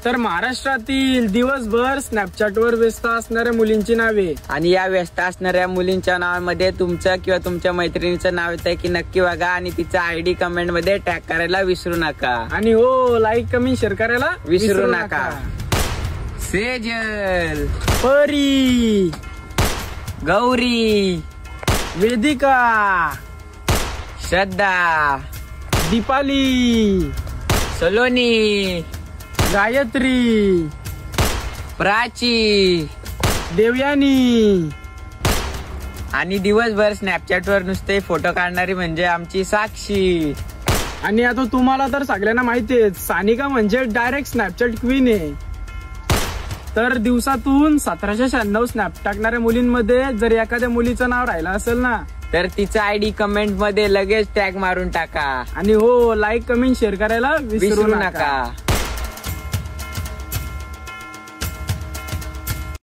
तर महाराष्ट्रातील दिवसभर स्नॅपचॅटवर व्यस्त असणाऱ्या मुलींची नावे आणि या व्यस्त असणाऱ्या मुलींच्या नावामध्ये तुमचं किंवा तुमच्या मैत्रिणीचं नाव येतंय की नक्की बघा आणि तिचा आयडी कमेंट मध्ये टॅग करायला विसरू नका. आणि हो लाईक कमेंट शेअर करायला विसरू नका. सेजल, परी, गौरी, वेदिका, श्रद्धा, दीपाली, सलोनी, गायत्री, प्राची, देवयानी आणि दिवसभर स्नॅपचॅटवर नुसते फोटो काढणारी म्हणजे आमची साक्षी. आणि आता तुम्हाला तर सगळ्यांना माहिती आहे सानिका म्हणजे डायरेक्ट स्नॅपचॅट क्वीन आहे. तर दिवसातून 1796 स्नॅप टाकणाऱ्या मुलींमध्ये जर एखाद्या मुलीचं नाव राहिलं असेल ना तर तिचा आयडी कमेंट मध्ये लगेच टॅग मारून टाका आणि हो लाईक कमेंट शेअर करायला विसरू नका.